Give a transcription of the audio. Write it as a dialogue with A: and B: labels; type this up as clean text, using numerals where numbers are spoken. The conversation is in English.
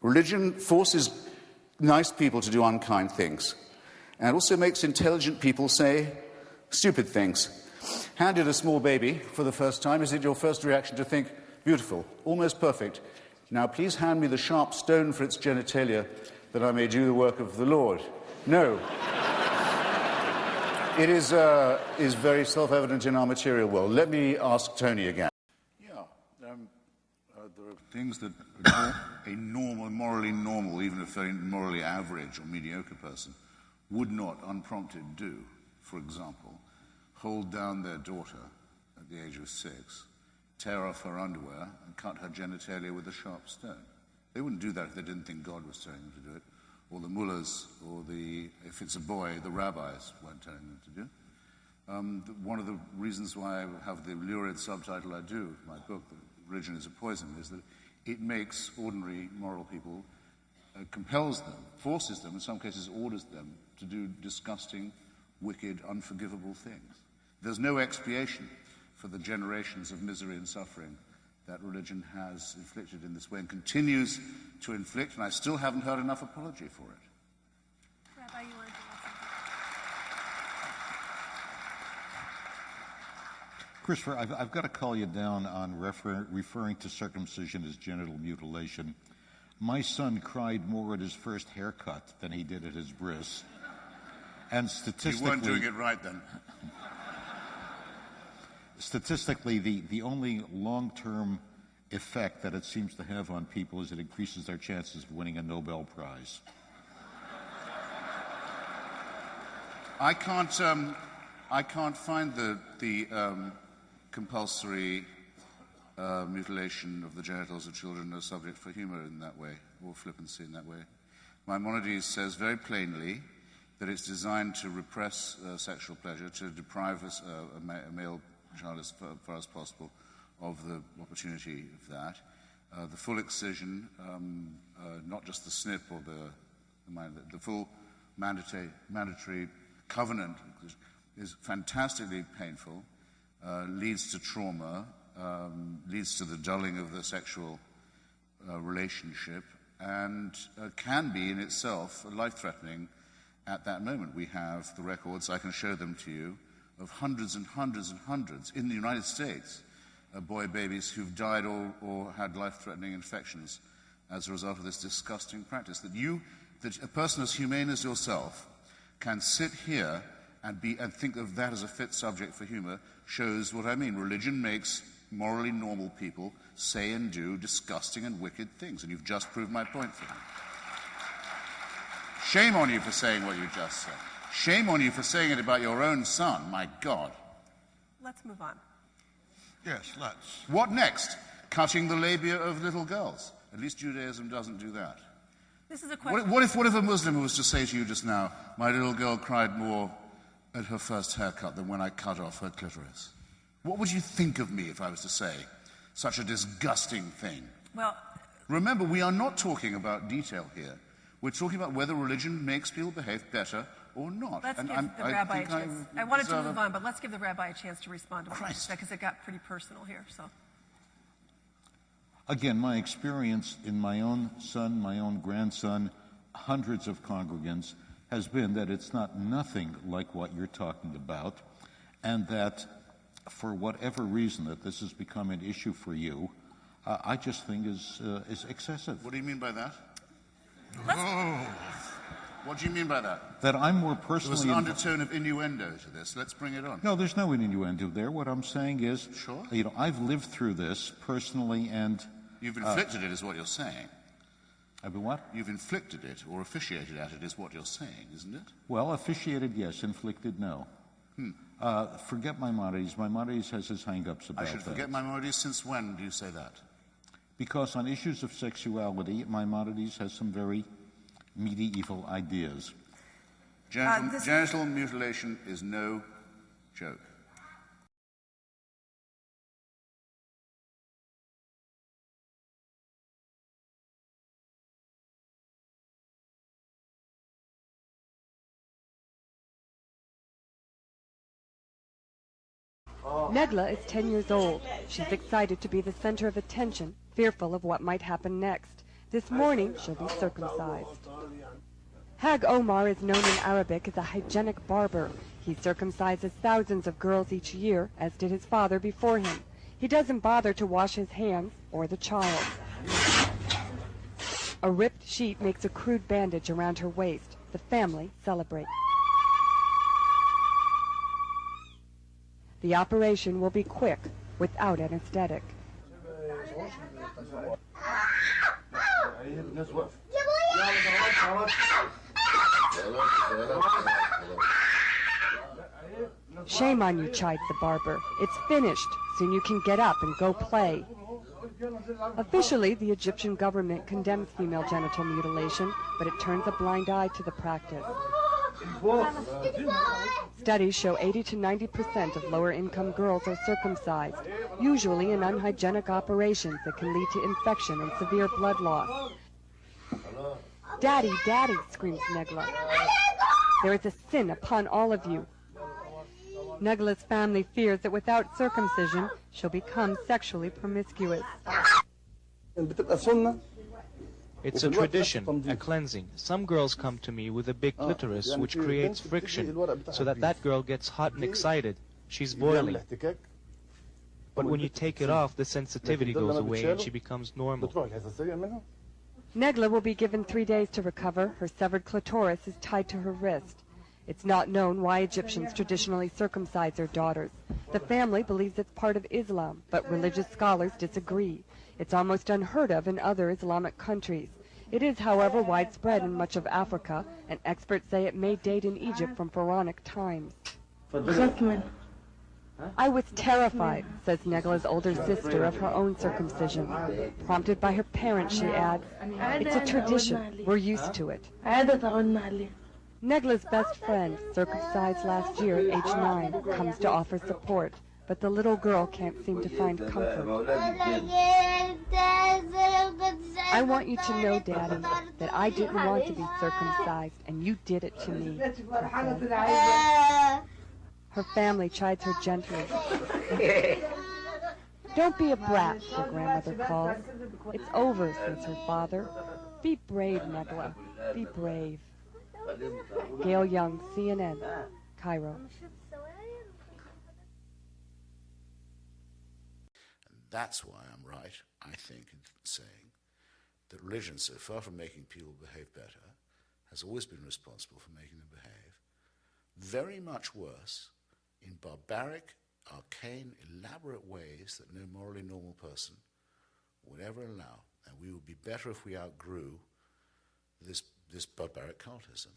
A: Religion forces nice people to do unkind things, and also makes intelligent people say stupid things. Handed a small baby for the first time, is it your first reaction to think, beautiful, almost perfect, now please hand me the sharp stone for its genitalia that I may do the work of the Lord? No. It is very self-evident in our material world. Let me ask Tony again.
B: There are things that a normal, morally normal, even a very morally average or mediocre person would not, unprompted, do. For example, hold down their daughter at the age of 6, tear off her underwear, and cut her genitalia with a sharp stone. They wouldn't do that if they didn't think God was telling them to do it, or the mullahs, or if it's a boy, the rabbis weren't telling them to do it. One of the reasons why I have the lurid subtitle I do, my book, Religion is a Poison, is that it makes ordinary moral people, compels them, forces them, in some cases orders them, to do disgusting, wicked, unforgivable things. There's no expiation for the generations of misery and suffering that religion has inflicted in this way and continues to inflict, and I still haven't heard enough apology for it.
C: Rabbi, you want to
D: Christopher, I've got to call you down on referring to circumcision as genital mutilation. My son cried more at his first haircut than he did at his bris. And statistically...
B: You weren't doing it right then.
D: Statistically, the only long-term effect that it seems to have on people is it increases their chances of winning a Nobel Prize.
B: I can't find the compulsory mutilation of the genitals of children a subject for humor in that way, or flippancy in that way. Maimonides says very plainly that it's designed to repress sexual pleasure, to deprive a male child as far as possible of the opportunity of that. The full excision, not just the snip or the full mandatory covenant is fantastically painful, leads to trauma, leads to the dulling of the sexual relationship, and can be in itself life-threatening at that moment. We have the records, I can show them to you, of hundreds and hundreds and hundreds in the United States of boy babies who've died or had life-threatening infections as a result of this disgusting practice. That a person as humane as yourself can sit here and think of that as a fit subject for humor shows what I mean. Religion makes morally normal people say and do disgusting and wicked things, and you've just proved my point for me. Shame on you for saying what you just said. Shame on you for saying it about your own son, my God.
C: Let's move on.
B: Yes, let's. What next? Cutting the labia of little girls. At least Judaism doesn't do that.
C: This is a question.
B: What if a Muslim was to say to you just now, my little girl cried more at her first haircut than when I cut off her clitoris? What would you think of me if I was to say such a disgusting thing?
C: Well,
B: remember, we are not talking about detail here. We're talking about whether religion makes people behave better or not.
C: Let's give the rabbi a chance. I wanted to move on, but let's give the rabbi a chance to respond to what you said, because it got pretty personal here. So,
D: again, my experience in my own son, my own grandson, hundreds of congregants, has been that it's nothing like what you're talking about, and that for whatever reason that this has become an issue for you, I just think is excessive.
B: What do you mean by that? What do you mean by that?
D: That I'm more personally...
B: There was an undertone of innuendo to this. Let's bring it on.
D: No, there's no innuendo there. What I'm saying is,
B: sure.
D: I've lived through this personally, and...
B: You've inflicted it, is what you're saying.
D: I've been what?
B: You've inflicted it, or officiated at it, is what you're saying, isn't it?
D: Well, officiated, yes. Inflicted, no. Forget Maimonides. Maimonides has his hang-ups about that.
B: I should forget Maimonides. Since when do you say that?
D: Because on issues of sexuality, Maimonides has some very medieval ideas.
B: Genital mutilation is no joke.
E: Negla is 10 years old. She's excited to be the center of attention, fearful of what might happen next. This morning, she'll be circumcised. Hag Omar is known in Arabic as a hygienic barber. He circumcises thousands of girls each year, as did his father before him. He doesn't bother to wash his hands or the child. A ripped sheet makes a crude bandage around her waist. The family celebrates. The operation will be quick, without anesthetic. Shame on you, chides the barber. It's finished. Soon you can get up and go play. Officially, the Egyptian government condemns female genital mutilation, but it turns a blind eye to the practice. Studies show 80 to 90% of lower-income girls are circumcised, usually in unhygienic operations that can lead to infection and severe blood loss. "Daddy, Daddy," screams Negla. "There is a sin upon all of you." Negla's family fears that without circumcision, she'll become sexually promiscuous.
F: It's a tradition, a cleansing. Some girls come to me with a big clitoris, which creates friction, so that girl gets hot and excited. She's boiling. But when you take it off, the sensitivity goes away and she becomes normal.
E: Negla will be given 3 days to recover. Her severed clitoris is tied to her wrist. It's not known why Egyptians traditionally circumcise their daughters. The family believes it's part of Islam, but religious scholars disagree. It's almost unheard of in other Islamic countries. It is, however, widespread in much of Africa, and experts say it may date in Egypt from pharaonic times. "I was terrified," says Negla's older sister of her own circumcision. Prompted by her parents, she adds, "It's a tradition. We're used to it." Negla's best friend, circumcised last year at age 9, comes to offer support, but the little girl can't seem to find comfort. "I want you to know, Daddy, that I didn't want to be circumcised, and you did it to me." Her family chides her gently. "Don't be a brat," her grandmother calls. "It's over," says her father. "Be brave, Negla. Be brave." Gail Young, CNN, Cairo.
B: And that's why I'm right, I think, in saying that religion, so far from making people behave better, has always been responsible for making them behave very much worse in barbaric, arcane, elaborate ways that no morally normal person would ever allow. And we would be better if we outgrew this barbaric cultism.